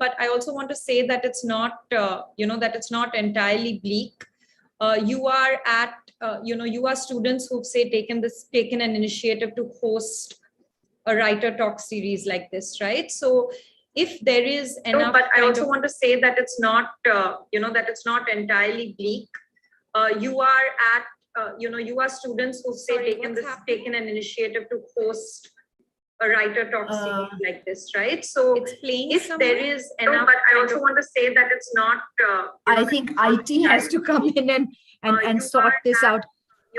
but I also want to say that it's not, that it's not entirely bleak. You are students who've taken an initiative to host a writer talk series like this, right? So if there is enough, no, but I also want to say that it's not, that it's not entirely bleak. You are students who've taken an initiative to host a writer talk series like this, right? So it's playing if somewhere. There is enough, no, but I also want to say that it's not. I think IT has to come in and sort this out.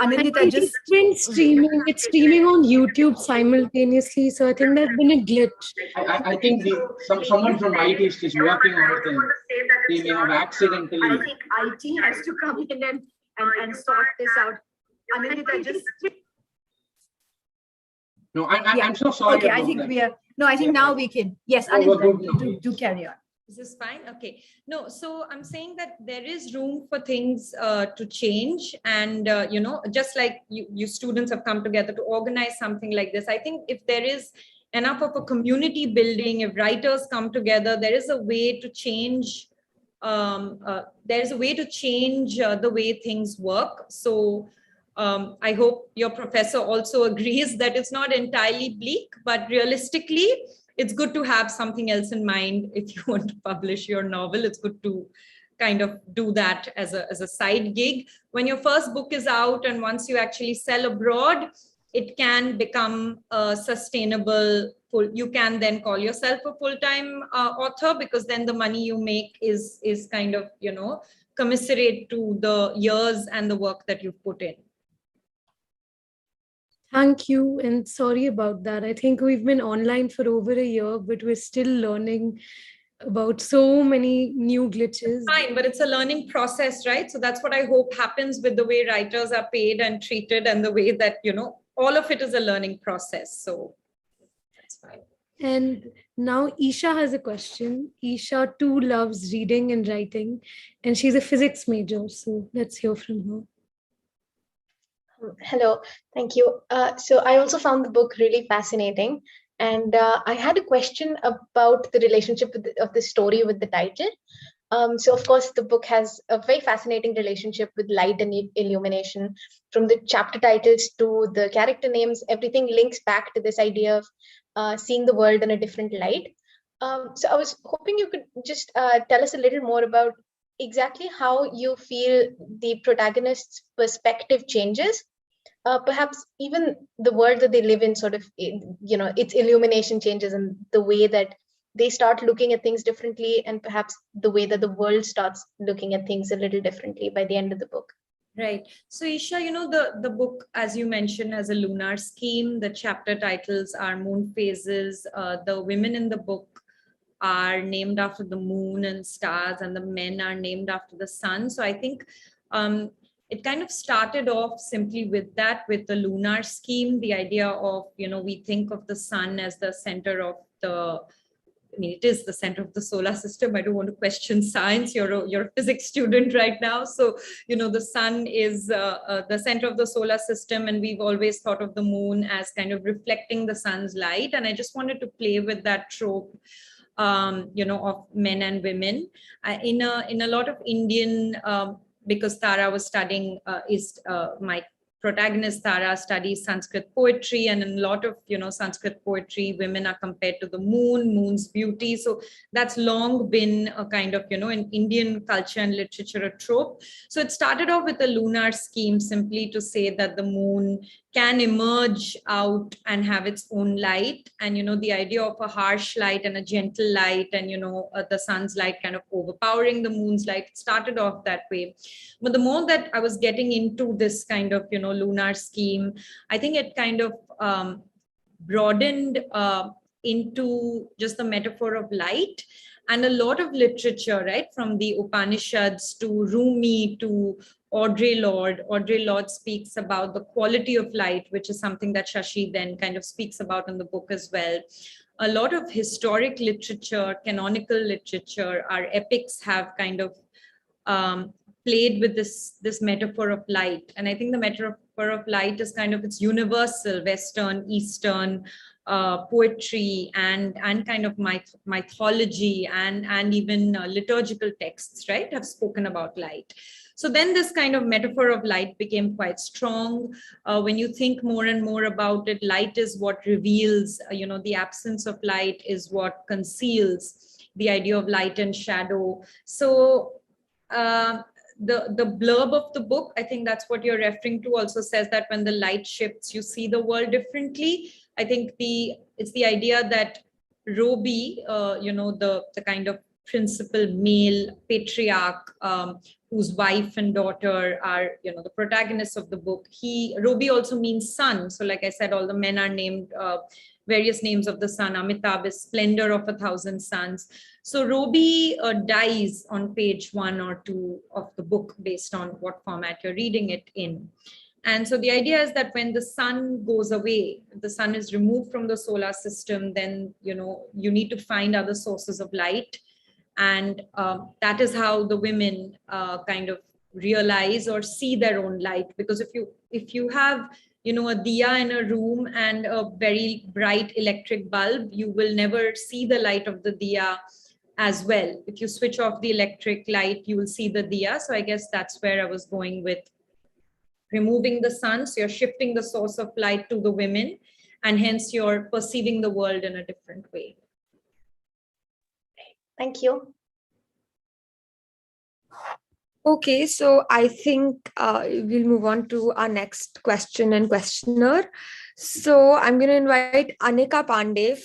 Anindita, just been streaming. It's streaming on YouTube simultaneously, so I think there's been a glitch. I think someone from IT is just working on it, and they may have accidentally. I think IT has to come in and sort this out. Anindita, just. No, I'm so sorry. Okay, I think we are. No, I think now we can. Yes, Anindita, do carry on. Is this fine? Okay. No, so I'm saying that there is room for things to change. And, just like you students have come together to organize something like this, I think if there is enough of a community building, if writers come together, there is a way to change. There's a way to change the way things work. So I hope your professor also agrees that it's not entirely bleak, but realistically, it's good to have something else in mind. If you want to publish your novel, it's good to kind of do that as a side gig. When your first book is out and once you actually sell abroad, it can become sustainable. You can then call yourself a full-time author, because then the money you make is kind of, commiserate to the years and the work that you've put in. Thank you, and sorry about that. I think we've been online for over a year, but we're still learning about so many new glitches. Fine, but it's a learning process, right? So that's what I hope happens with the way writers are paid and treated, and the way that, all of it is a learning process. So that's fine. And now Isha has a question. Isha too loves reading and writing, and she's a physics major. So let's hear from her. Hello, thank you. So I also found the book really fascinating, and I had a question about the relationship of the story with the title. So of course, the book has a very fascinating relationship with light and illumination. From the chapter titles to the character names, everything links back to this idea of seeing the world in a different light. So I was hoping you could just tell us a little more about exactly how you feel the protagonist's perspective changes. Perhaps even the world that they live in sort of, its illumination changes, and the way that they start looking at things differently, and perhaps the way that the world starts looking at things a little differently by the end of the book. Right. So Isha, the book, as you mentioned, has a lunar scheme. The chapter titles are moon phases. The women in the book are named after the moon and stars, and the men are named after the sun. So I think it kind of started off simply with the lunar scheme, the idea of, we think of the sun as the center of it is the center of the solar system. I don't want to question science. You're a physics student right now. So, the sun is the center of the solar system, and we've always thought of the moon as kind of reflecting the sun's light. And I just wanted to play with that trope, of men and women. In a lot of Indian, because Tara was studying, my protagonist Tara studies Sanskrit poetry, and in a lot of Sanskrit poetry, women are compared to the moon's beauty. So that's long been a kind of in Indian culture and literature a trope. So it started off with a lunar scheme, simply to say that the moon can emerge out and have its own light, and the idea of a harsh light and a gentle light, and the sun's light kind of overpowering the moon's light. It started off that way, but the more that I was getting into this kind of lunar scheme, I think it kind of broadened into just the metaphor of light. And a lot of literature, right, from the Upanishads to Rumi to Audre Lorde speaks about the quality of light, which is something that Shashi then kind of speaks about in the book as well. A lot of historic literature, canonical literature, our epics have kind of played with this metaphor of light. And I think the metaphor of light is kind of, it's universal, Western, Eastern, poetry and kind of mythology and even liturgical texts, right, have spoken about light. So then this kind of metaphor of light became quite strong. When you think more and more about it, light is what reveals, the absence of light is what conceals, the idea of light and shadow. So the blurb of the book, I think that's what you're referring to, also says that when the light shifts, you see the world differently. I think it's the idea that Roby, the kind of principal male patriarch, whose wife and daughter are, the protagonists of the book. Roby also means sun. So like I said, all the men are named various names of the sun. Amitabh is splendor of 1,000 suns. So Roby dies on page 1 or 2 of the book, based on what format you're reading it in. And so the idea is that when the sun goes away, the sun is removed from the solar system, then, you need to find other sources of light. And that is how the women kind of realize or see their own light. Because if you have, a diya in a room and a very bright electric bulb, you will never see the light of the diya as well. If you switch off the electric light, you will see the diya. So I guess that's where I was going with removing the sun. So you're shifting the source of light to the women, and hence you're perceiving the world in a different way. Thank you. Okay, so I think we'll move on to our next question and questioner. So I'm going to invite Anika Pandey,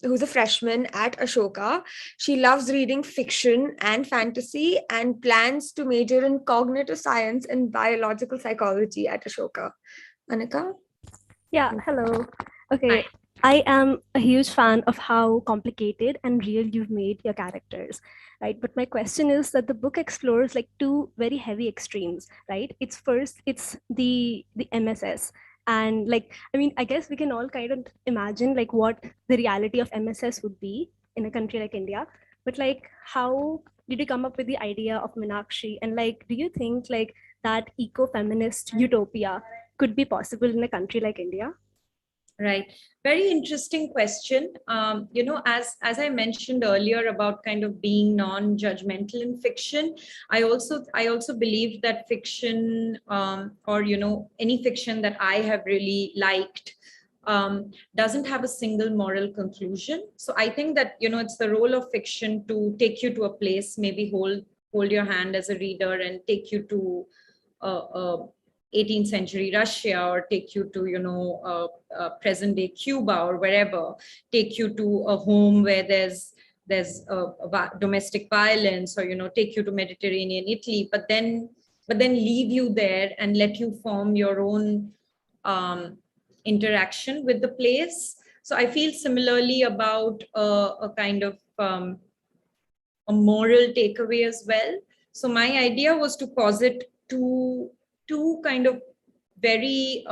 who's a freshman at Ashoka. She loves reading fiction and fantasy and plans to major in cognitive science and biological psychology at Ashoka. Anika? Yeah, hello. Okay, Hi. I am a huge fan of how complicated and real you've made your characters, right? But my question is that the book explores like two very heavy extremes, right? It's the MSS, and like, I mean, I guess we can all kind of imagine like what the reality of MSS would be in a country like India. But like, how did you come up with the idea of Meenakshi? And like, do you think like that eco-feminist utopia could be possible in a country like India? Right. Very interesting question. As I mentioned earlier about kind of being non-judgmental in fiction, I also believe that fiction, or any fiction that I have really liked, doesn't have a single moral conclusion. So I think that it's the role of fiction to take you to a place, maybe hold your hand as a reader and take you to 18th century Russia, or take you to, present day Cuba, or wherever, take you to a home where there's domestic violence, or, take you to Mediterranean Italy, but then leave you there and let you form your own interaction with the place. So I feel similarly about a kind of a moral takeaway as well. So my idea was to posit two kind of very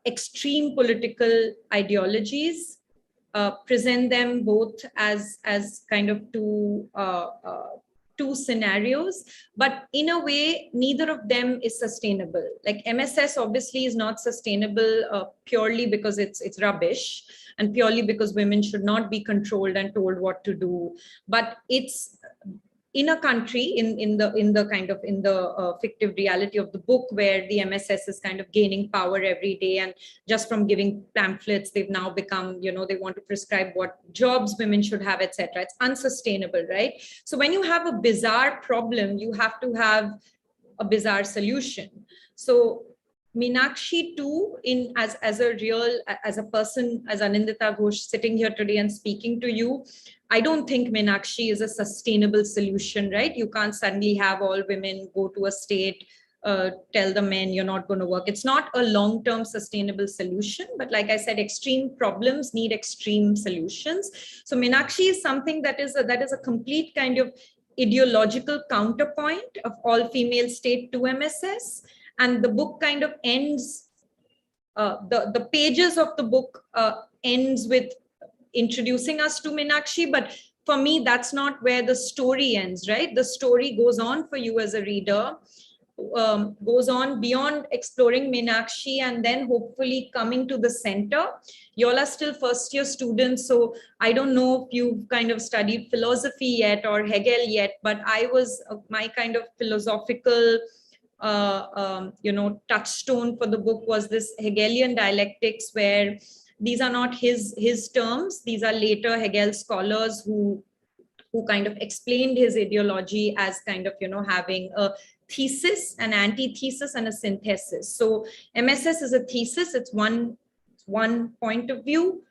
extreme political ideologies, present them both as kind of two scenarios, but in a way, neither of them is sustainable. Like MSS obviously is not sustainable purely because it's rubbish, and purely because women should not be controlled and told what to do. But it's in a country, in the fictive reality of the book, where the MSS is kind of gaining power every day, and just from giving pamphlets, they've now become, they want to prescribe what jobs women should have, etc. It's unsustainable, right? So when you have a bizarre problem, you have to have a bizarre solution. So Meenakshi too, as a person, as Anindita Ghosh sitting here today and speaking to you, I don't think Meenakshi is a sustainable solution, right? You can't suddenly have all women go to a state, tell the men you're not going to work. It's not a long-term sustainable solution, but like I said, extreme problems need extreme solutions. So Meenakshi is something that is a complete kind of ideological counterpoint of all-female state to MSS. And the book kind of ends, the pages of the book ends with introducing us to Meenakshi, but for me, that's not where the story ends, right? The story goes on for you as a reader. goes on beyond exploring Meenakshi and then hopefully coming to the center. You all are still first year students, so I don't know if you've kind of studied philosophy yet or Hegel yet, but I was my kind of philosophical touchstone for the book was this Hegelian dialectics, where these are not his terms. These are later Hegel scholars who kind of explained his ideology as kind of, having a thesis, an antithesis, and a synthesis. So MSS is a thesis. It's one point of view.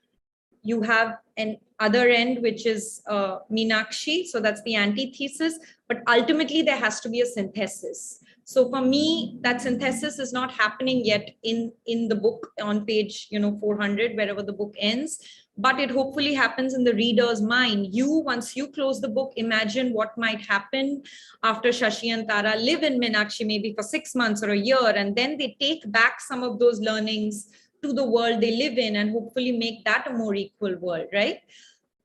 You have an other end, which is Meenakshi. So that's the antithesis. But ultimately, there has to be a synthesis. So for me, that synthesis is not happening yet in the book on page 400, wherever the book ends. But it hopefully happens in the reader's mind. Once you close the book, imagine what might happen after Shashi and Tara live in Meenakshi, maybe for 6 months or a year, and then they take back some of those learnings to the world they live in and hopefully make that a more equal world, right?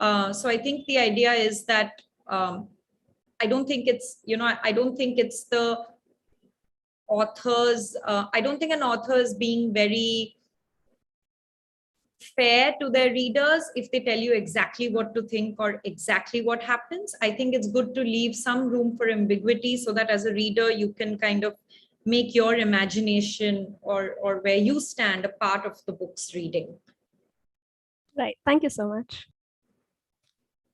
So I think the idea is that I don't think it's the authors. I don't think an author is being very fair to their readers if they tell you exactly what to think or exactly what happens. I think it's good to leave some room for ambiguity so that as a reader, you can kind of make your imagination or where you stand a part of the book's reading. Right. Thank you so much.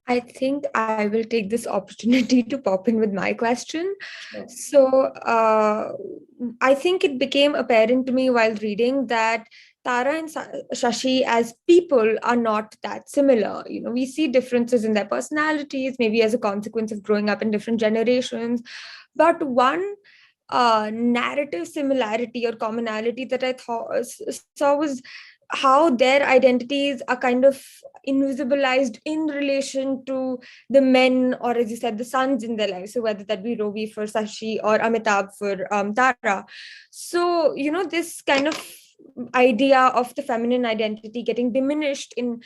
I think I will take this opportunity to pop in with my question. Sure. So I think it became apparent to me while reading that Tara and Shashi as people are not that similar. We see differences in their personalities, maybe as a consequence of growing up in different generations. But one narrative similarity or commonality that I saw was how their identities are kind of invisibilized in relation to the men, or as you said, the sons in their lives. So whether that be Rovi for Sashi or Amitabh for Tara. So, this kind of idea of the feminine identity getting diminished in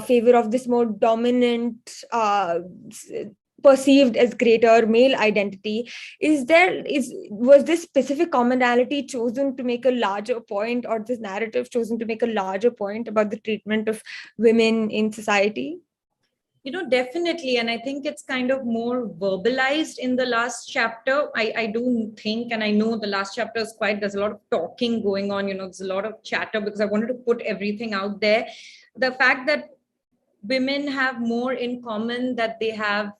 favor of this more dominant perceived as greater male identity. Was this specific commonality chosen to make a larger point, or this narrative chosen to make a larger point about the treatment of women in society? Definitely. And I think it's kind of more verbalized in the last chapter. I do think, and I know the last chapter is there's a lot of talking going on, there's a lot of chatter because I wanted to put everything out there. The fact that women have more in common that they have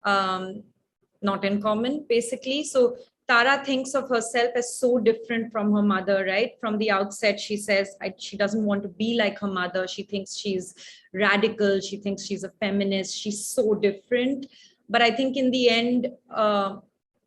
not in common, basically. So Tara thinks of herself as so different from her mother, right? From the outset, she says she doesn't want to be like her mother. She thinks she's radical. She thinks she's a feminist. She's so different. But I think in the end,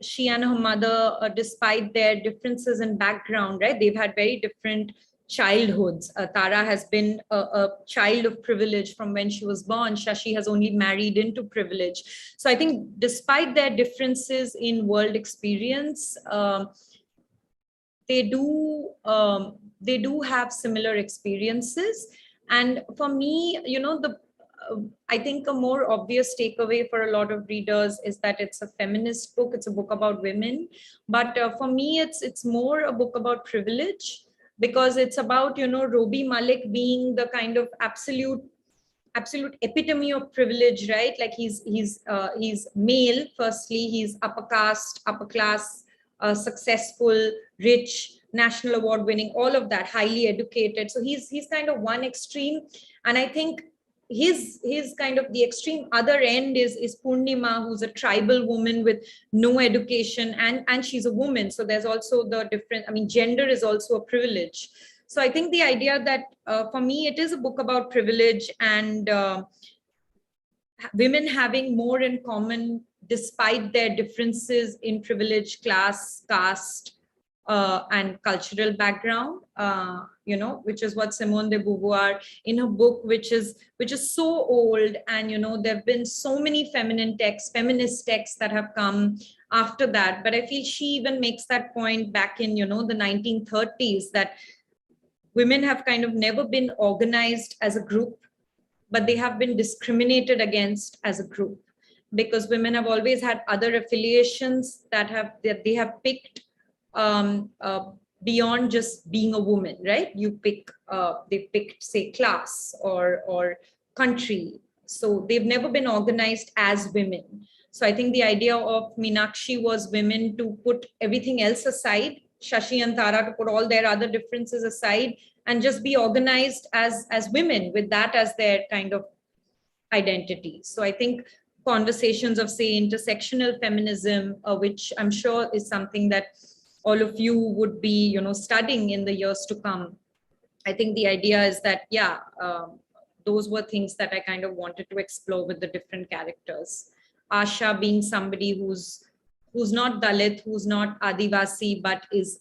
she and her mother, despite their differences in background, right? They've had very different childhoods. Tara has been a child of privilege from when she was born. Shashi has only married into privilege. So I think despite their differences in world experience, they do have similar experiences. And for me, I think a more obvious takeaway for a lot of readers is that it's a feminist book. It's a book about women. But for me, it's more a book about privilege, because it's about, Robi Malik being the kind of absolute epitome of privilege, right? Like he's male, firstly, he's upper class, successful, rich, national award winning, all of that, highly educated. So he's kind of one extreme. And I think his kind of the extreme other end is Purnima, who's a tribal woman with no education, and she's a woman. So there's also the different, gender is also a privilege. So I think the idea that for me, it is a book about privilege and women having more in common despite their differences in privilege, class, caste, and cultural background, which is what Simone de Beauvoir in her book, which is so old. And, there have been so many feminist texts that have come after that. But I feel she even makes that point back in, the 1930s, that women have kind of never been organized as a group, but they have been discriminated against as a group. because women have always had other affiliations that they have picked beyond just being a woman, right? They picked, say, class or country. So they've never been organized as women. So I think the idea of Meenakshi was women to put everything else aside, Shashi and Tara to put all their other differences aside and just be organized as women with that as their kind of identity. So I think conversations of, say, intersectional feminism, which I'm sure is something that all of you would be, studying in the years to come. I think the idea is that, those were things that I kind of wanted to explore with the different characters. Asha being somebody who's not Dalit, who's not Adivasi, but is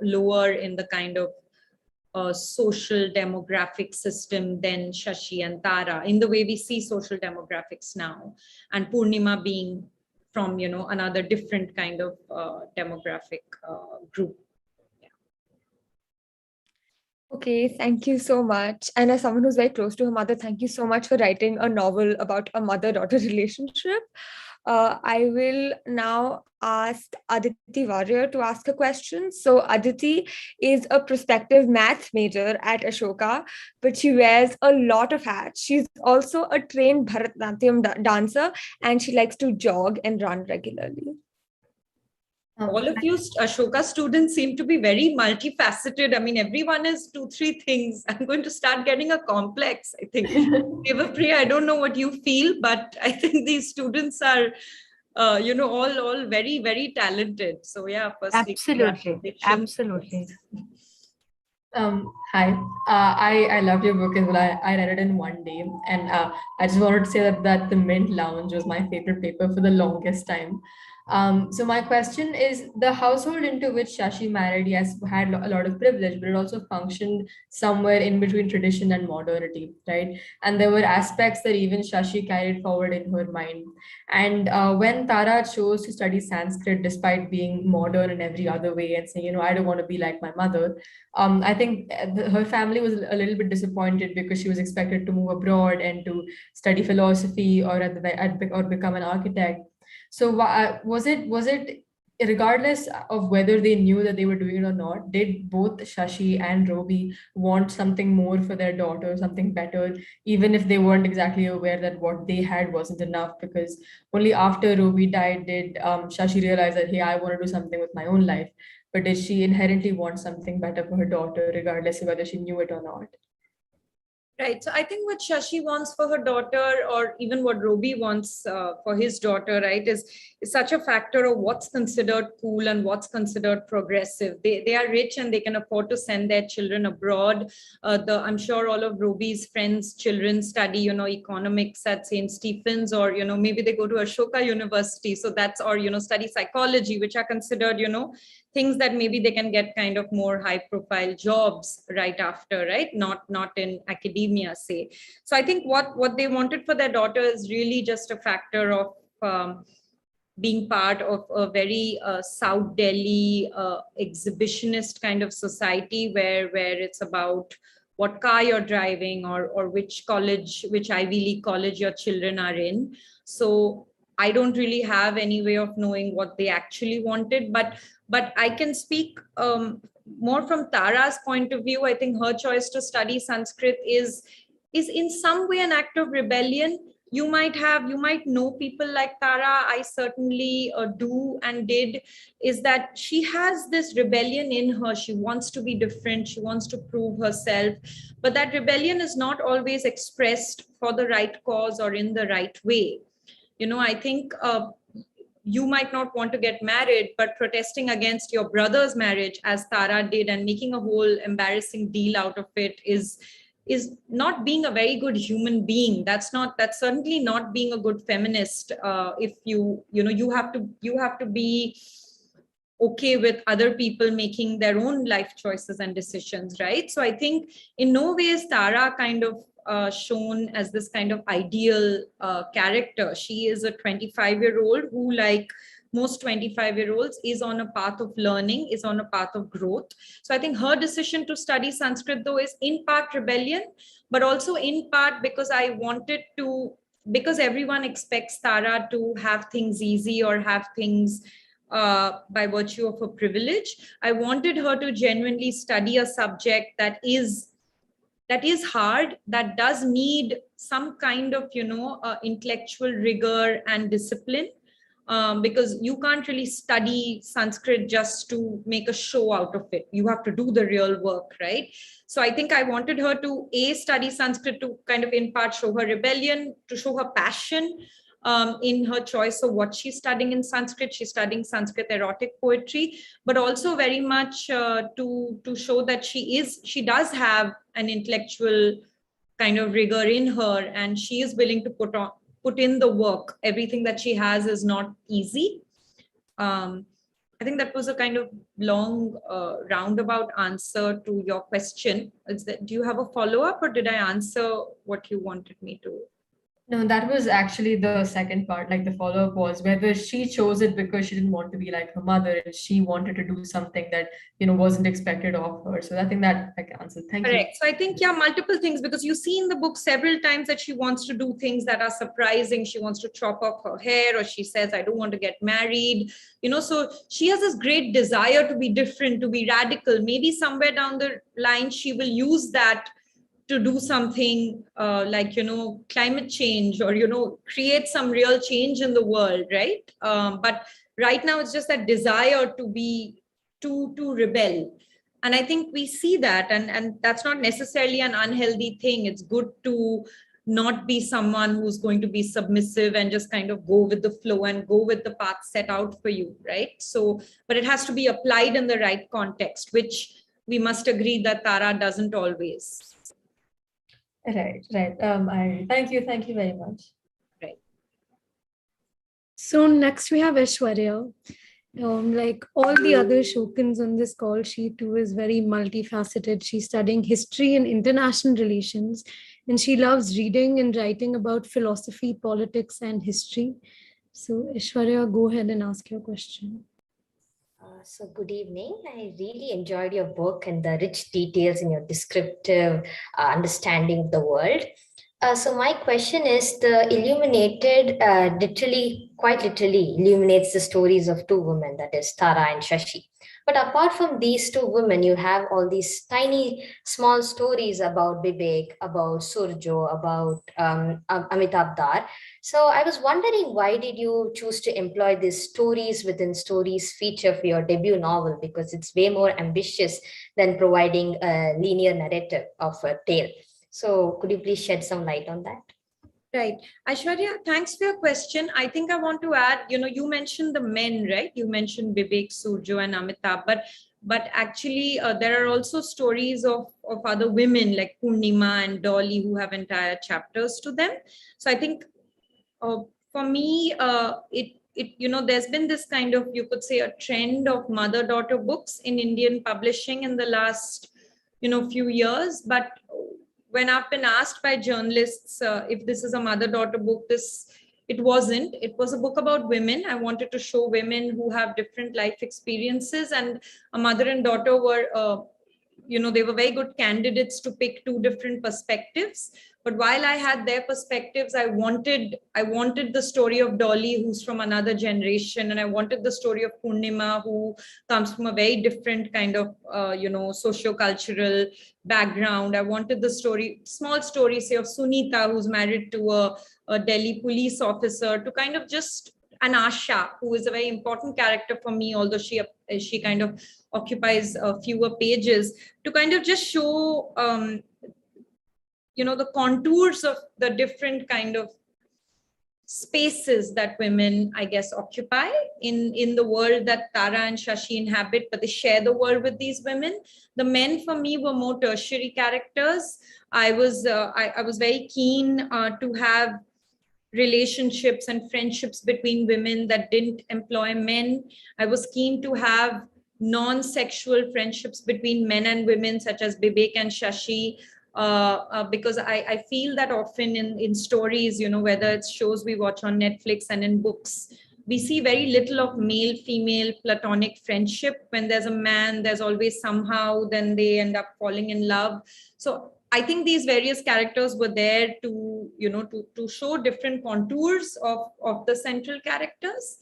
lower in the kind of social demographic system than Shashi and Tara, in the way we see social demographics now, and Purnima being from another different kind of demographic group. Okay, thank you so much. And as someone who's very close to her mother, thank you so much for writing a novel about a mother-daughter relationship. I will now ask Aditi Warrior to ask a question. So Aditi is a prospective math major at Ashoka, but she wears a lot of hats. She's also a trained Bharatanatyam dancer, and she likes to jog and run regularly. All of you Ashoka students seem to be very multifaceted. I mean, everyone is 2-3 things. I'm going to start getting a complex, I think. Devapriya, I don't know what you feel, but I think these students are, all very, very talented. So yeah, firstly, Absolutely. Hi. I loved your book as well. I read it in one day, and I just wanted to say that the Mint Lounge was my favorite paper for the longest time. So my question is, the household into which Shashi married, yes, had a lot of privilege, but it also functioned somewhere in between tradition and modernity, right? And there were aspects that even Shashi carried forward in her mind. And when Tara chose to study Sanskrit, despite being modern in every other way and saying, I don't want to be like my mother, I think her family was a little bit disappointed because she was expected to move abroad and to study philosophy or become an architect. So was it regardless of whether they knew that they were doing it or not, did both Shashi and Robi want something more for their daughter, something better, even if they weren't exactly aware that what they had wasn't enough? Because only after Robi died did Shashi realize that, hey, I want to do something with my own life. But did she inherently want something better for her daughter, regardless of whether she knew it or not? Right. So I think what Shashi wants for her daughter, or even what Robi wants for his daughter, right, is such a factor of what's considered cool and what's considered progressive. They are rich and they can afford to send their children abroad. I'm sure all of Robi's friends' children study, economics at St. Stephen's, or, maybe they go to Ashoka University. So that's, or, study psychology, which are considered, things that maybe they can get kind of more high profile jobs right after, right? Not in academia, say. So I think what they wanted for their daughter is really just a factor of being part of a very South Delhi exhibitionist kind of society where it's about what car you're driving or which Ivy League college your children are in. So I don't really have any way of knowing what they actually wanted, but I can speak more from Tara's point of view. I think her choice to study Sanskrit is in some way an act of rebellion. You might know people like Tara. I certainly do and did. Is that she has this rebellion in her. She wants to be different. She wants to prove herself. But that rebellion is not always expressed for the right cause or in the right way. I think you might not want to get married, but protesting against your brother's marriage, as Tara did, and making a whole embarrassing deal out of it is not being a very good human being. That's certainly not being a good feminist. If you have to be okay with other people making their own life choices and decisions, right? So I think in no way is Tara kind of shown as this kind of ideal character. She is a 25-year-old who, like most 25-year-olds, is on a path of learning, is on a path of growth. So I think her decision to study Sanskrit, though, is in part rebellion, but also in part because I wanted to because everyone expects Tara to have things easy or have things by virtue of her privilege. I wanted her to genuinely study a subject that is hard, that does need some kind of, intellectual rigor and discipline, because you can't really study Sanskrit just to make a show out of it. You have to do the real work, right? So I think I wanted her to study Sanskrit to kind of in part show her rebellion, to show her passion in her choice of what she's studying in Sanskrit. She's studying Sanskrit erotic poetry, but also very much to show that she does have an intellectual kind of rigor in her, and she is willing to put in the work. Everything that she has is not easy. I think that was a kind of long roundabout answer to your question. Do you have a follow-up, or did I answer what you wanted me to? No, that was actually the second part. Like the follow-up was whether she chose it because she didn't want to be like her mother and she wanted to do something that, wasn't expected of her. So I think that I can answer. Thank you. Correct. So I think, yeah, multiple things, because you see in the book several times that she wants to do things that are surprising. She wants to chop off her hair, or she says, I don't want to get married. So she has this great desire to be different, to be radical. Maybe somewhere down the line, she will use that to do something like, climate change, or, create some real change in the world, right? But right now it's just that desire to rebel. And I think we see that, and that's not necessarily an unhealthy thing. It's good to not be someone who's going to be submissive and just kind of go with the flow and go with the path set out for you, right? So, but it has to be applied in the right context, which we must agree that Tara doesn't always. Right. Thank you very much. Right. So next we have Aishwarya. Like all the other Shokans on this call, she too is very multifaceted. She's studying history and international relations, and she loves reading and writing about philosophy, politics, and history. So Aishwarya, go ahead and ask your question. So good evening. I really enjoyed your book and the rich details in your descriptive understanding of the world. So my question is, the Illuminated quite literally illuminates the stories of two women, that is Tara and Shashi. But apart from these two women, you have all these tiny, small stories about Bibek, about Surjo, about Amitabh Dar. So I was wondering, why did you choose to employ these stories within stories feature for your debut novel? Because it's way more ambitious than providing a linear narrative of a tale. So could you please shed some light on that? Right. Aishwarya, thanks for your question. I think I want to add, you mentioned the men, right? You mentioned Bibek, Surjo, and Amitabh, but actually there are also stories of other women like Purnima and Dolly who have entire chapters to them. So I think for me, there's been this kind of, you could say, a trend of mother-daughter books in Indian publishing in the last, few years. But when I've been asked by journalists if this is a mother-daughter book, it wasn't. It was a book about women. I wanted to show women who have different life experiences, and a mother and daughter were, they were very good candidates to pick two different perspectives. But while I had their perspectives, I wanted the story of Dolly, who's from another generation, and I wanted the story of Purnima, who comes from a very different kind of, socio-cultural background. I wanted the small story, say, of Sunita, who's married to a Delhi police officer, to kind of just, and Asha, who is a very important character for me, although she kind of occupies fewer pages, to kind of just show, the contours of the different kind of spaces that women, I guess, occupy in the world that Tara and Shashi inhabit, but they share the world with these women. The men for me were more tertiary characters. I was very keen to have relationships and friendships between women that didn't employ men. I was keen to have non-sexual friendships between men and women, such as Bibek and Shashi, because I feel that often in stories, whether it's shows we watch on Netflix and in books, we see very little of male-female platonic friendship. When there's a man, there's always somehow, then they end up falling in love. So I think these various characters were there to, to show different contours of the central characters.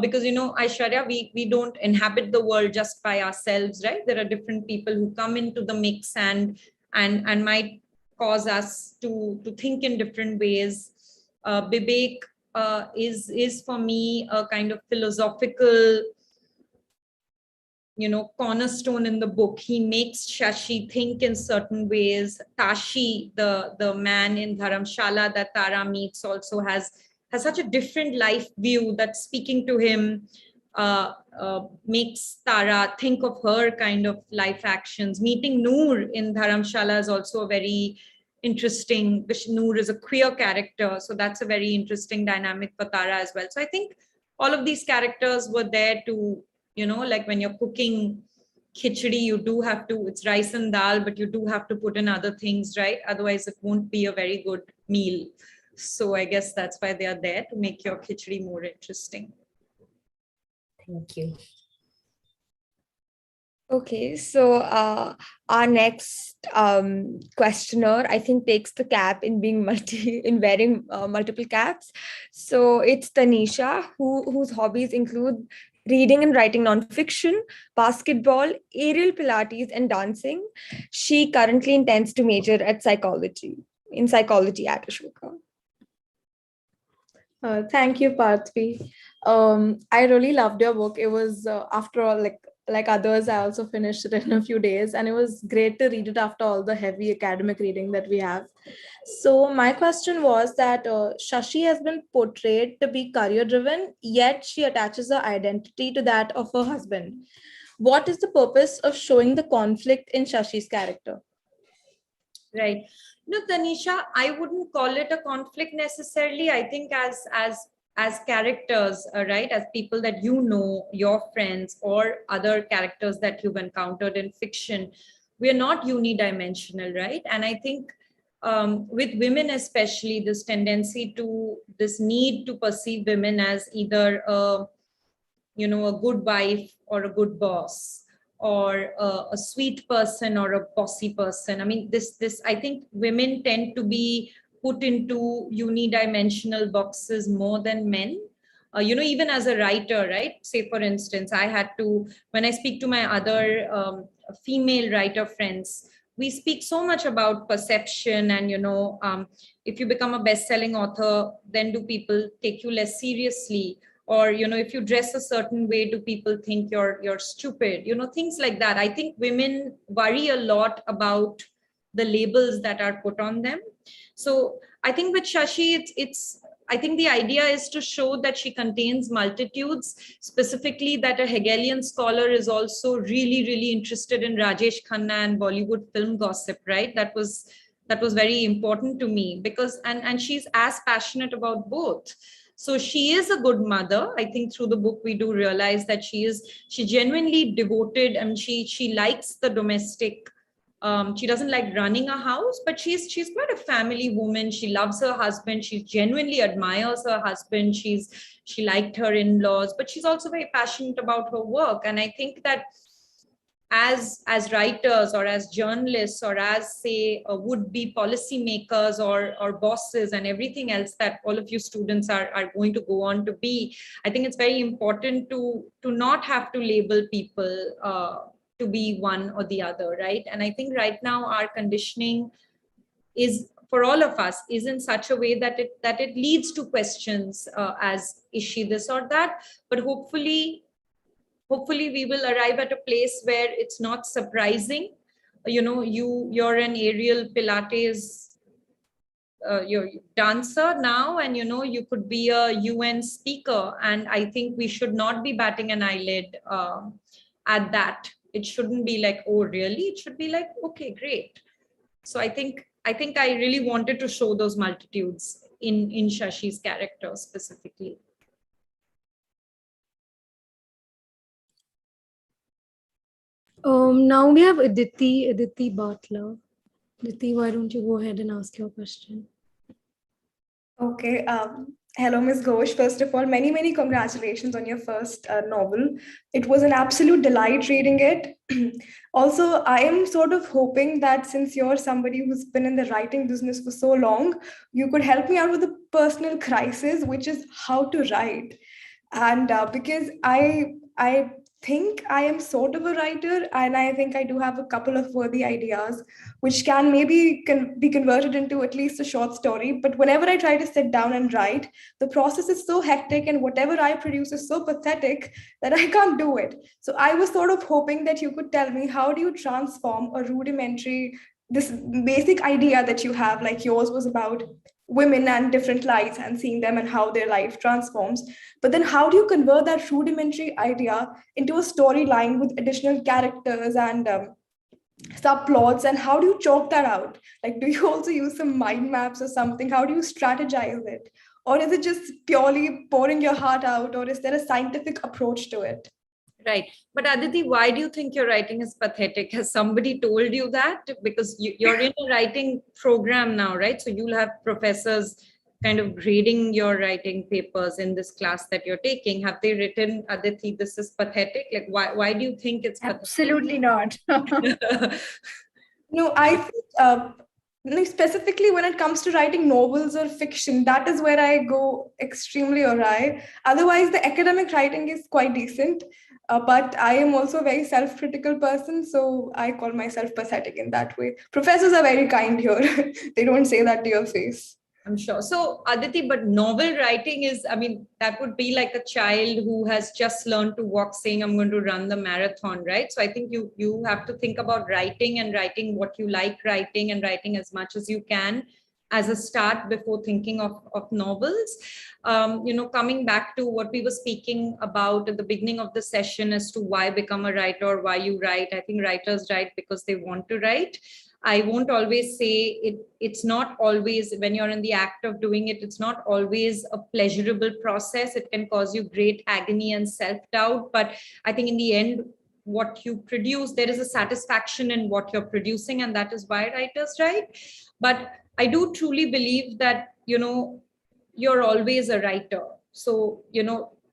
Because, Aishwarya, we don't inhabit the world just by ourselves, right? There are different people who come into the mix and might cause us to think in different ways. Bibek is for me a kind of philosophical, cornerstone in the book. He makes Shashi think in certain ways. Tashi, the man in Dharamshala that Tara meets, also has such a different life view that speaking to him makes Tara think of her kind of life actions. Meeting Noor in Dharamshala is also a very interesting. Noor is a queer character, so that's a very interesting dynamic for Tara as well. So I think all of these characters were there to, like when you're cooking khichdi, you do have to, it's rice and dal, but you do have to put in other things, right? Otherwise, it won't be a very good meal. So I guess that's why they are there, to make your khichdi more interesting. Thank you. Okay, so our next questioner, I think, takes the cap in being wearing multiple caps. So it's Tanisha, whose hobbies include reading and writing nonfiction, basketball, aerial Pilates, and dancing. She currently intends to major in psychology at Ashoka. Thank you, Partvi. I really loved your book. It was, after all, like others, I also finished it in a few days, and it was great to read it after all the heavy academic reading that we have. So my question was that Shashi has been portrayed to be career driven, yet she attaches her identity to that of her husband. What is the purpose of showing the conflict in Shashi's character? Right. No, Tanisha, I wouldn't call it a conflict necessarily. I think as characters, right, as people that your friends or other characters that you've encountered in fiction, we are not unidimensional, right? And I think with women especially, this need to perceive women as either a good wife or a good boss, or a sweet person or a bossy person. I mean, I think women tend to be put into unidimensional boxes more than men. Even as a writer, right? Say, for instance, when I speak to my other female writer friends, we speak so much about perception and, if you become a best-selling author, then do people take you less seriously? Or, if you dress a certain way, do people think you're stupid? Things like that. I think women worry a lot about the labels that are put on them. So I think with Shashi, I think the idea is to show that she contains multitudes, specifically that a Hegelian scholar is also really, really interested in Rajesh Khanna and Bollywood film gossip, right? That was very important to me, because, and she's as passionate about both. So she is a good mother. I think through the book, we do realize that she genuinely devoted, and she likes the domestic. She doesn't like running a house, but she's quite a family woman. She loves her husband. She genuinely admires her husband. She liked her in-laws, but she's also very passionate about her work. And I think that as writers or as journalists or as, say, would-be policymakers or bosses and everything else that all of you students are going to go on to be, I think it's very important to not have to label people to be one or the other, right? And I think right now our conditioning is, for all of us, is in such a way that it leads to questions as, is she this or that? But hopefully we will arrive at a place where it's not surprising. You're an aerial Pilates you're dancer now, and you could be a UN speaker, and I think we should not be batting an eyelid at that. It shouldn't be like, oh really? It should be like, okay, great. So I think I really wanted to show those multitudes in Shashi's character specifically. Now we have Aditi Batla. Aditi, why don't you go ahead and ask your question? Okay. Hello, Ms. Ghosh. First of all, many, many congratulations on your first novel. It was an absolute delight reading it. Also, I am sort of hoping that since you're somebody who's been in the writing business for so long, you could help me out with a personal crisis, which is how to write. And because I think I am sort of a writer, and I think I do have a couple of worthy ideas which can maybe be converted into at least a short story. But whenever I try to sit down and write, the process is so hectic and whatever I produce is so pathetic that I can't do it. So I was sort of hoping that you could tell me, how do you transform a rudimentary, this basic idea that you have, like yours was about women and different lights and seeing them and how their life transforms. But then how do you convert that rudimentary idea into a storyline with additional characters and subplots, and how do you chalk that out? Like, do you also use some mind maps or something? How do you strategize it? Or is it just purely pouring your heart out, or is there a scientific approach to it? Right. But Aditi, why do you think your writing is pathetic? Has somebody told you that? Because you're in a writing program now, right? So you'll have professors kind of grading your writing papers in this class that you're taking. Have they written, Aditi, this is pathetic? Like, why do you think it's pathetic? Absolutely not. No, I think specifically when it comes to writing novels or fiction, that is where I go extremely awry. Otherwise, the academic writing is quite decent. But I am also a very self-critical person, so I call myself pathetic in that way. Professors are very kind here. They don't say that to your face. I'm sure. So, Aditi, but novel writing is, I mean, that would be like a child who has just learned to walk saying, I'm going to run the marathon, right? So I think you have to think about writing and writing what you like writing and writing as much as you can as a start before thinking of novels. Coming back to what we were speaking about at the beginning of the session as to why become a writer or why you write. I think writers write because they want to write. I won't always say it's not always, when you're in the act of doing it, it's not always a pleasurable process. It can cause you great agony and self-doubt. But I think in the end, what you produce, there is a satisfaction in what you're producing, and that is why writers write. But I do truly believe that, you're always a writer. So,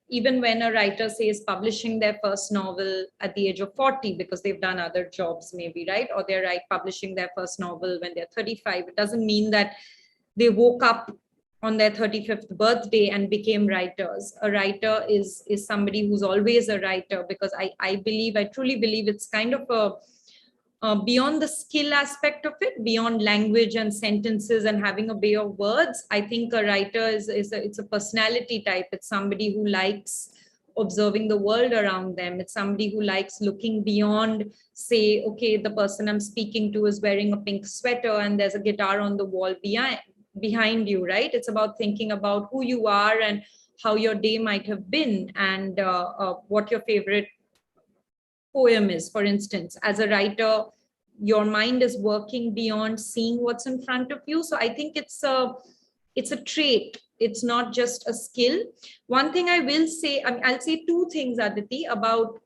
even when a writer says publishing their first novel at the age of 40 because they've done other jobs maybe, right? Or they're publishing their first novel when they're 35. It doesn't mean that they woke up on their 35th birthday and became writers. A writer is somebody who's always a writer, because I truly believe it's kind of beyond the skill aspect of it, beyond language and sentences and having a bay of words. I think a writer it's a personality type. It's somebody who likes observing the world around them. It's somebody who likes looking beyond, say, okay, the person I'm speaking to is wearing a pink sweater and there's a guitar on the wall behind you, right? It's about thinking about who you are and how your day might have been, and what your favorite poem is. For instance, as a writer, your mind is working beyond seeing what's in front of you. So I think it's a trait. It's not just a skill. One thing I will say, I'll say two things, Aditi, about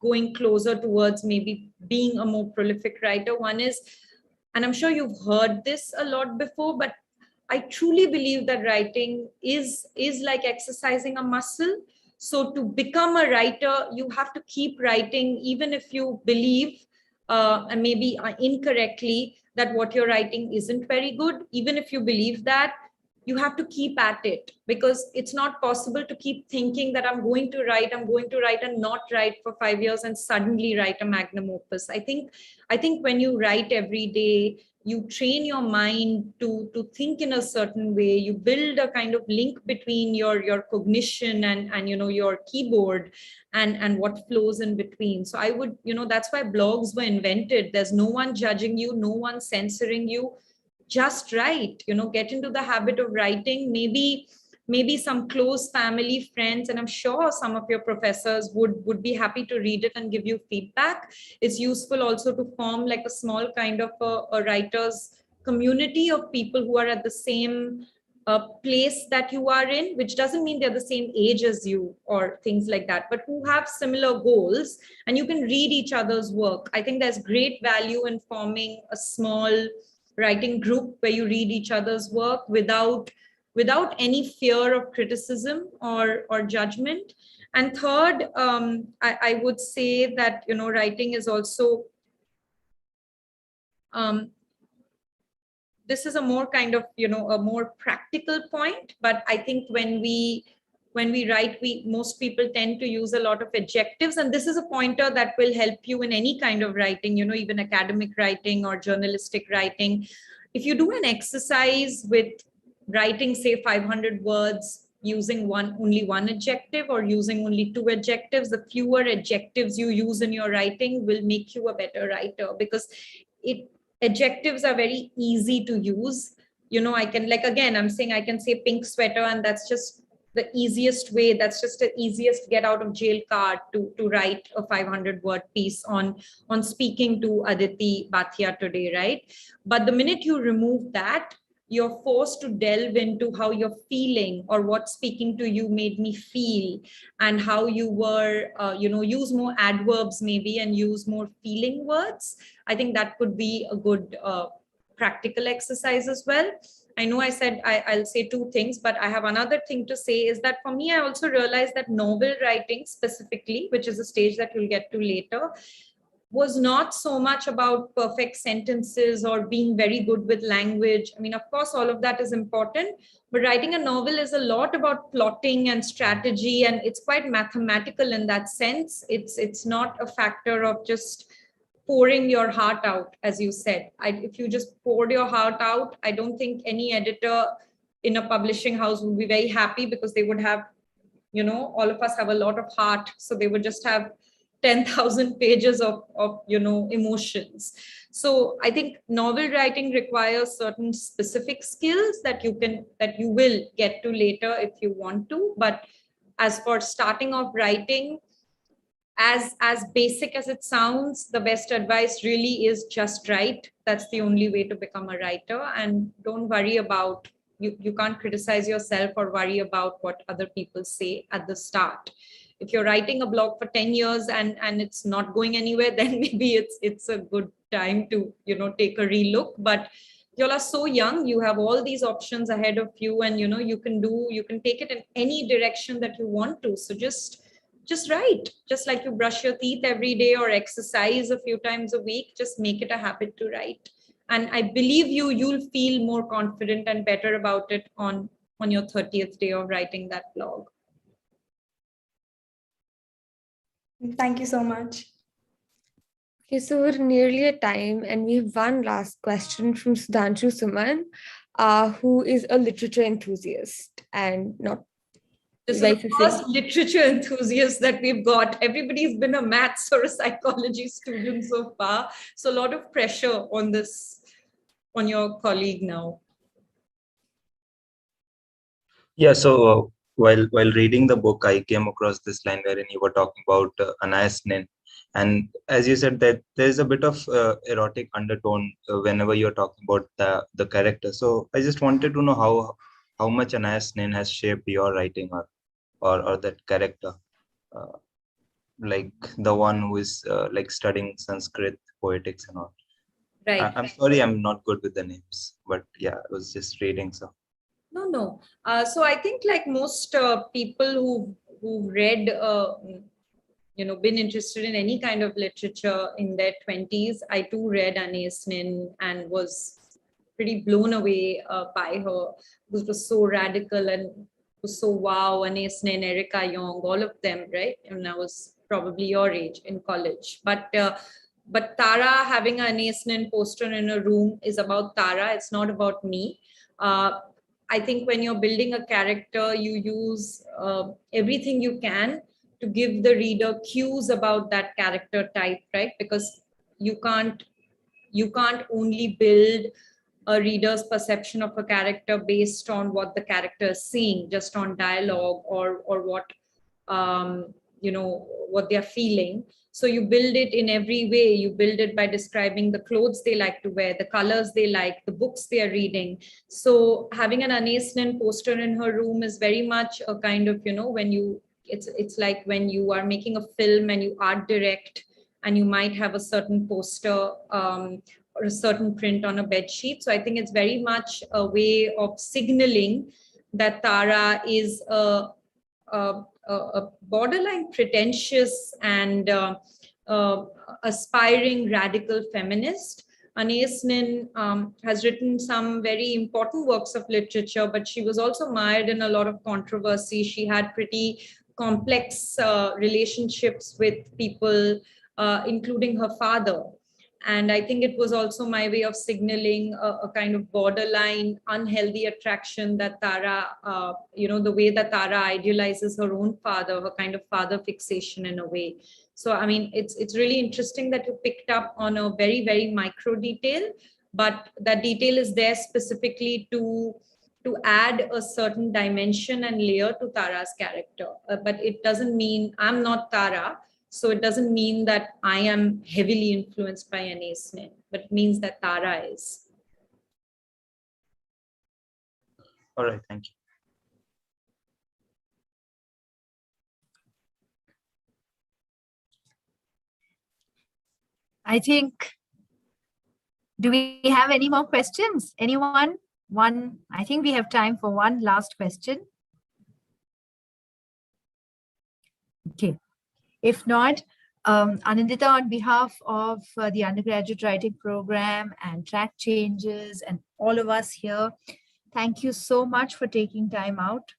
going closer towards maybe being a more prolific writer. One is, and I'm sure you've heard this a lot before, but I truly believe that writing is like exercising a muscle. So to become a writer, you have to keep writing, even if you believe, and maybe incorrectly, that what you're writing isn't very good. Even if you believe that, you have to keep at it, because it's not possible to keep thinking that I'm going to write and not write for 5 years and suddenly write a magnum opus. I think when you write every day, you train your mind to think in a certain way. You build a kind of link between your cognition and your keyboard and what flows in between. So I would, that's why blogs were invented. There's no one judging you, no one censoring you. Just write, get into the habit of writing. Maybe some close family, friends, and I'm sure some of your professors would be happy to read it and give you feedback. It's useful also to form like a small kind of a writer's community of people who are at the same place that you are in, which doesn't mean they're the same age as you or things like that, but who have similar goals, and you can read each other's work. I think there's great value in forming a small writing group where you read each other's work without without any fear of criticism or judgment. And third, I would say that, writing is also, this is a more kind of, a more practical point, but I think when we write, most people tend to use a lot of adjectives, and this is a pointer that will help you in any kind of writing, even academic writing or journalistic writing. If you do an exercise with writing, say 500 words, using only one adjective or using only two adjectives, the fewer adjectives you use in your writing will make you a better writer, because adjectives are very easy to use. I can, like, again, I'm saying I can say pink sweater, and that's just the easiest way. That's just the easiest get out of jail card to write a 500 word piece on speaking to Aditi Bhatia today, right? But the minute you remove that, you're forced to delve into how you're feeling, or what speaking to you made me feel, and how you were, use more adverbs maybe, and use more feeling words. I think that could be a good practical exercise as well. I know I said I'll say two things, but I have another thing to say, is that for me, I also realized that novel writing specifically, which is a stage that we'll get to later, was not so much about perfect sentences or being very good with language. I mean, of course, all of that is important, but writing a novel is a lot about plotting and strategy, and it's quite mathematical in that sense. It's not a factor of just pouring your heart out, as you said. If you just poured your heart out, I don't think any editor in a publishing house would be very happy, because they would have, all of us have a lot of heart, so they would just have 10,000 pages of emotions. So I think novel writing requires certain specific skills that you will get to later if you want to. But as for starting off writing, as basic as it sounds, the best advice really is just write. That's the only way to become a writer. And don't worry about, you can't criticize yourself or worry about what other people say at the start. If you're writing a blog for 10 years and it's not going anywhere, then maybe it's a good time to, take a relook. But you all are so young, you have all these options ahead of you, and, you can take it in any direction that you want to. So just write, just like you brush your teeth every day or exercise a few times a week, just make it a habit to write. And I believe you'll feel more confident and better about it on your 30th day of writing that blog. Thank you so much. Okay, so we're nearly at time, and we have one last question from Sudhanshu Suman, who is a literature enthusiast and not. This is the first literature enthusiast that we've got. Everybody's been a maths or a psychology student so far. So a lot of pressure on your colleague now. Yeah, so while reading the book, I came across this line wherein you were talking about Anais Nin. And as you said, that there's a bit of erotic undertone whenever you're talking about the character. So I just wanted to know how much Anais Nin has shaped your writing or that character, like the one who is like studying Sanskrit poetics and all. Right. I'm sorry, I'm not good with the names, but yeah, I was just reading. So no. So I think, like most people who've read, been interested in any kind of literature in their 20s, I too read Anais Nin and was pretty blown away by her. It was so radical and was so wow. Anais Nin, Erica Jong, all of them, right? And I was probably your age in college. But Tara, having an Anais Nin poster in a room is about Tara. It's not about me. I think when you're building a character, you use everything you can to give the reader cues about that character type, right? Because you can't only build a reader's perception of a character based on what the character is seeing, just on dialogue or what what they're feeling. So you build it in every way. You build it by describing the clothes they like to wear, the colors they like, the books they are reading. So having an Anais Nin poster in her room is very much a kind of, when you, it's like when you are making a film and you art direct, and you might have a certain poster or a certain print on a bed sheet. So I think it's very much a way of signaling that Tara is a borderline pretentious and aspiring radical feminist. Anais Nin has written some very important works of literature, but she was also mired in a lot of controversy. She had pretty complex relationships with people, including her father. And I think it was also my way of signaling a kind of borderline unhealthy attraction that Tara, the way that Tara idealizes her own father, her kind of father fixation in a way. So, I mean, it's really interesting that you picked up on a very, very micro detail, but that detail is there specifically to add a certain dimension and layer to Tara's character. But it doesn't mean I'm not Tara. So it doesn't mean that I am heavily influenced by Anais Nin, but it means that Tara is. All right, thank you. I think, do we have any more questions? Anyone? One, I think we have time for one last question. Okay. If not, Anindita, on behalf of the undergraduate writing program and track changes and all of us here, thank you so much for taking time out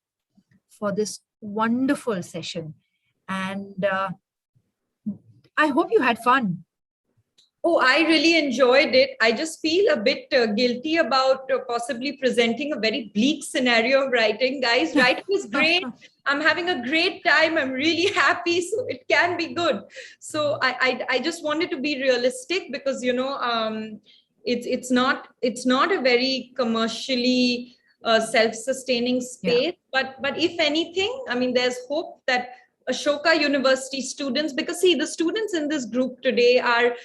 for this wonderful session. And I hope you had fun. Oh, I really enjoyed it. I just feel a bit guilty about possibly presenting a very bleak scenario of writing. Guys, writing is great. I'm having a great time. I'm really happy. So it can be good. So I just wanted to be realistic because, it's not a very commercially self-sustaining space. Yeah. But if anything, I mean, there's hope that Ashoka University students, because see, the students in this group today are,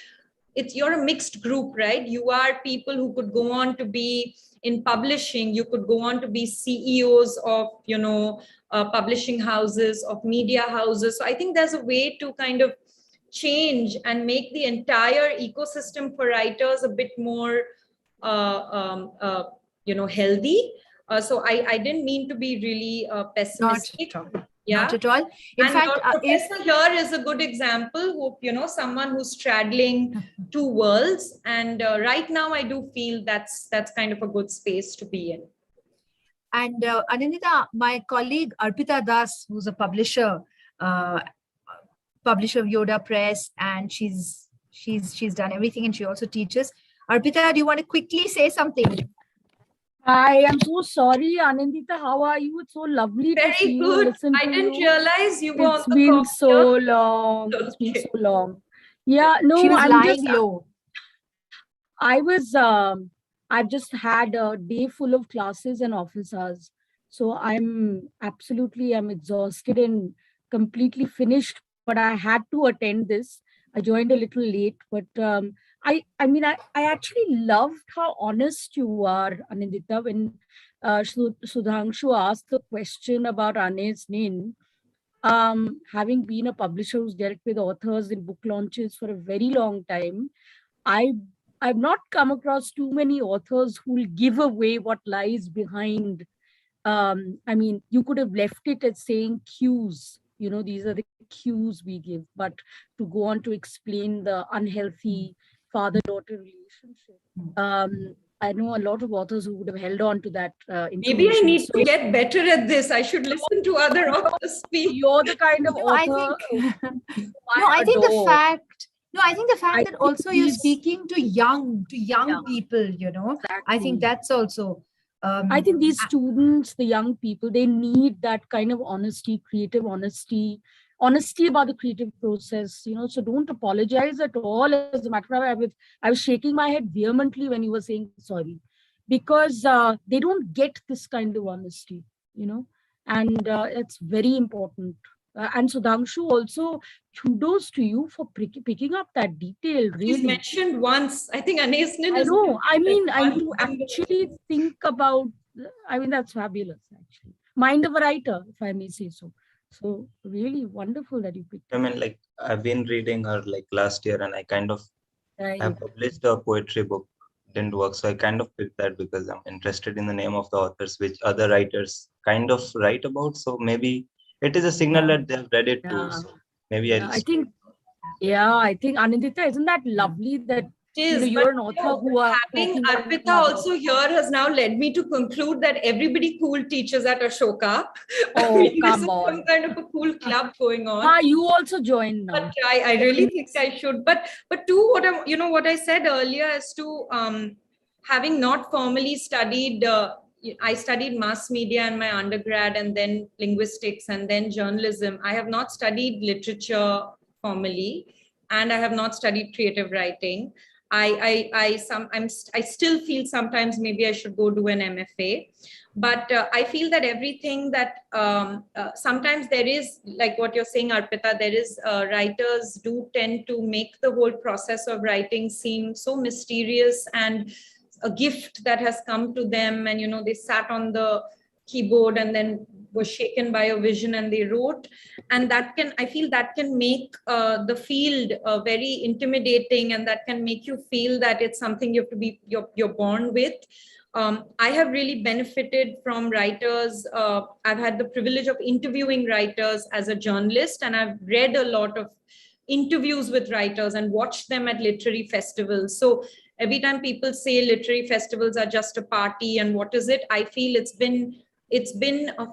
you're a mixed group, right? You are people who could go on to be in publishing, you could go on to be CEOs of, publishing houses, of media houses. So I think there's a way to kind of change and make the entire ecosystem for writers a bit more, healthy. So I didn't mean to be really pessimistic. Yeah. Not at all. In fact, Professor here is a good example who, someone who's straddling two worlds. And right now I do feel that's kind of a good space to be in. And Anindita, my colleague Arpita Das, who's a publisher of Yoda Press, and she's done everything, and she also teaches. Arpita, do you want to quickly say something? I am so sorry, Anindita. How are you? It's so lovely to see you. Listen to you. I didn't realize you were on the been so long. Okay. It's been so long. Yeah, no, she was lying low. I was. I've just had a day full of classes and office hours, so I'm exhausted and completely finished. But I had to attend this. I joined a little late, but I actually loved how honest you are, Anindita, when Sudhanshu asked the question about Anais Nin. Having been a publisher who's dealt with authors in book launches for a very long time, I've not come across too many authors who will give away what lies behind. You could have left it as saying cues. These are the cues we give, but to go on to explain the unhealthy father-daughter relationship. I know a lot of authors who would have held on to that information. Maybe I need to get better at this. I should listen to other authors speak. You're the kind of author. I think the fact that also you're speaking to young people, exactly. I think that's also. I think these students, the young people, they need that kind of honesty, creative honesty about the creative process, so don't apologize at all. As a matter of fact, I was shaking my head vehemently when you were saying sorry, because they don't get this kind of honesty, and it's very important. And Sudhanshu, also kudos to you for picking up that detail. Really, he's mentioned once. I think Anais Nin is. I know. I mean, to actually think about. That's fabulous. Actually, mind of a writer, if I may say so. So really wonderful that you picked. I've been reading her last year, and I kind of have published a poetry book didn't work. So I kind of picked that because I'm interested in the name of the authors, which other writers kind of write about. So maybe it is a signal that they've read it too. So maybe I'll. I think Anindita, isn't that lovely that But you're an author who are having talking about Arpita another also here has now led me to conclude that everybody cool teaches at Ashoka. Oh, This come is on. some kind of a cool club going on. You also join now. But I really think I should. But to what I said earlier as to having not formally studied. I studied mass media in my undergrad, and then linguistics, and then journalism. I have not studied literature formally, and I have not studied creative writing. I still feel sometimes maybe I should go do an MFA, but I feel that everything that sometimes there is, like what you're saying, Arpita, there is writers do tend to make the whole process of writing seem so mysterious and a gift that has come to them, and they sat on the keyboard and then were shaken by a vision and they wrote, and I feel that can make the field very intimidating, and that can make you feel that it's something you have to be you're born with. I have really benefited from writers. I've had the privilege of interviewing writers as a journalist, and I've read a lot of interviews with writers and watched them at literary festivals. So every time people say literary festivals are just a party and what is it, I feel it's been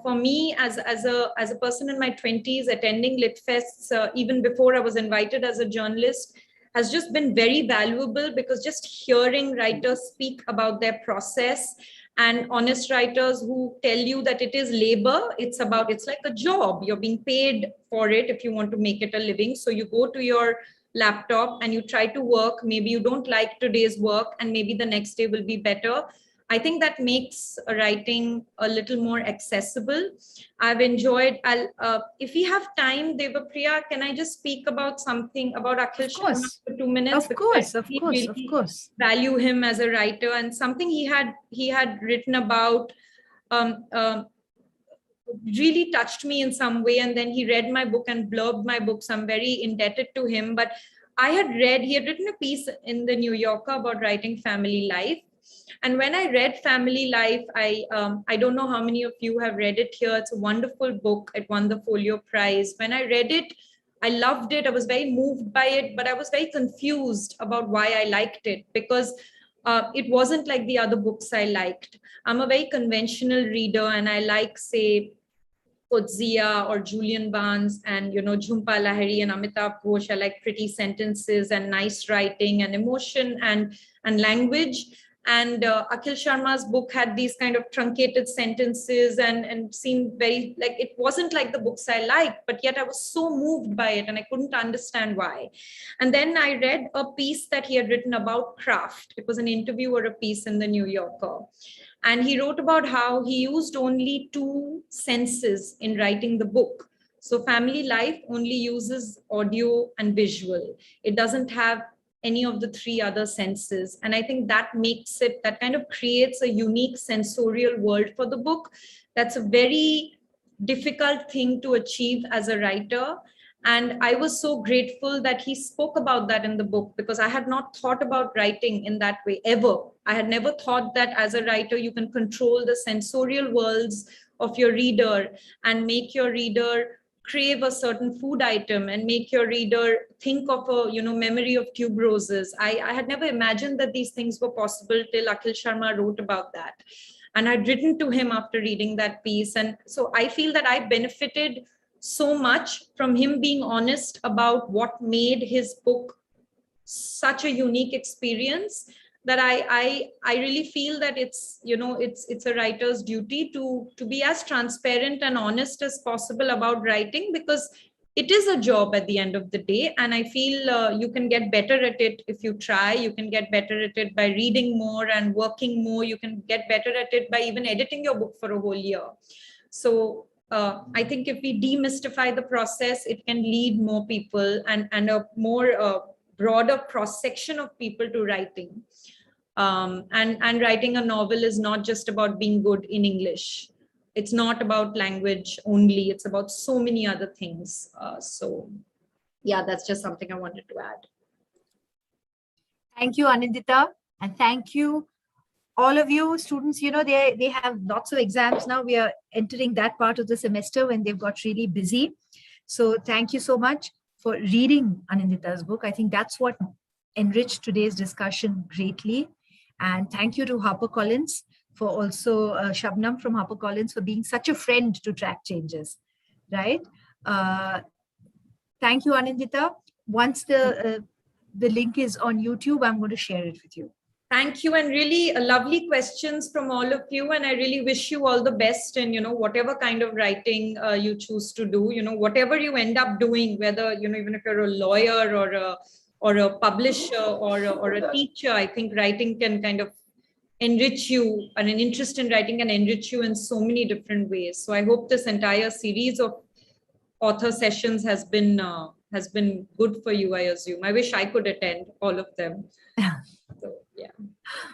for me as a person in my 20s attending lit fests even before I was invited as a journalist has just been very valuable, because just hearing writers speak about their process, and honest writers who tell you that it is labor, it's like a job, you're being paid for it if you want to make it a living. So you go to your laptop and you try to work, maybe you don't like today's work and maybe the next day will be better. I think that makes writing a little more accessible. I've enjoyed, if we have time, Devapriya, can I just speak about something about Akhil Sharma for 2 minutes? Of course. Value him as a writer, and something he had written about really touched me in some way. And then he read my book and blurbed my book. So I'm very indebted to him. But he had written a piece in the New Yorker about writing family life. And when I read Family Life, I don't know how many of you have read it here. It's a wonderful book. It won the Folio Prize. When I read it, I loved it. I was very moved by it, but I was very confused about why I liked it, because it wasn't like the other books I liked. I'm a very conventional reader, and I like, say, Coetzee or Julian Barnes and Jhumpa Lahiri and Amitabh Ghosh. I like pretty sentences and nice writing and emotion and language. And Akhil Sharma's book had these kind of truncated sentences and seemed very like, it wasn't like the books I liked, but yet I was so moved by it and I couldn't understand why. And then I read a piece that he had written about craft. It was an interview or a piece in the New Yorker. And he wrote about how he used only 2 senses in writing the book. So Family Life only uses audio and visual. It doesn't have any of the 3 other senses. And I think that kind of creates a unique sensorial world for the book. That's a very difficult thing to achieve as a writer. And I was so grateful that he spoke about that in the book, because I had not thought about writing in that way ever. I had never thought that as a writer, you can control the sensorial worlds of your reader and make your reader crave a certain food item and make your reader think of a memory of tube roses. I had never imagined that these things were possible till Akhil Sharma wrote about that. And I'd written to him after reading that piece. And so I feel that I benefited so much from him being honest about what made his book such a unique experience, that I really feel that it's a writer's duty to be as transparent and honest as possible about writing, because it is a job at the end of the day. And I feel you can get better at it if you try. You can get better at it by reading more and working more. You can get better at it by even editing your book for a whole year. So I think if we demystify the process, it can lead more people and a more broader cross-section of people to writing. And writing a novel is not just about being good in English. It's not about language only. It's about so many other things. So yeah, that's just something I wanted to add. Thank you, Anindita. And thank you, all of you students. They have lots of exams now. We are entering that part of the semester when they've got really busy. So thank you so much for reading Anindita's book. I think that's what enriched today's discussion greatly. And thank you to HarperCollins for also Shabnam from HarperCollins for being such a friend to Track Changes, right? Thank you, Anindita. Once the link is on YouTube, I'm going to share it with you. Thank you, and really lovely questions from all of you. And I really wish you all the best in, whatever kind of writing you choose to do, whatever you end up doing, whether, even if you're a lawyer or a publisher or a teacher, I think writing can kind of enrich you, and an interest in writing can enrich you in so many different ways. So I hope this entire series of author sessions has been good for you, I assume. I wish I could attend all of them. So, yeah.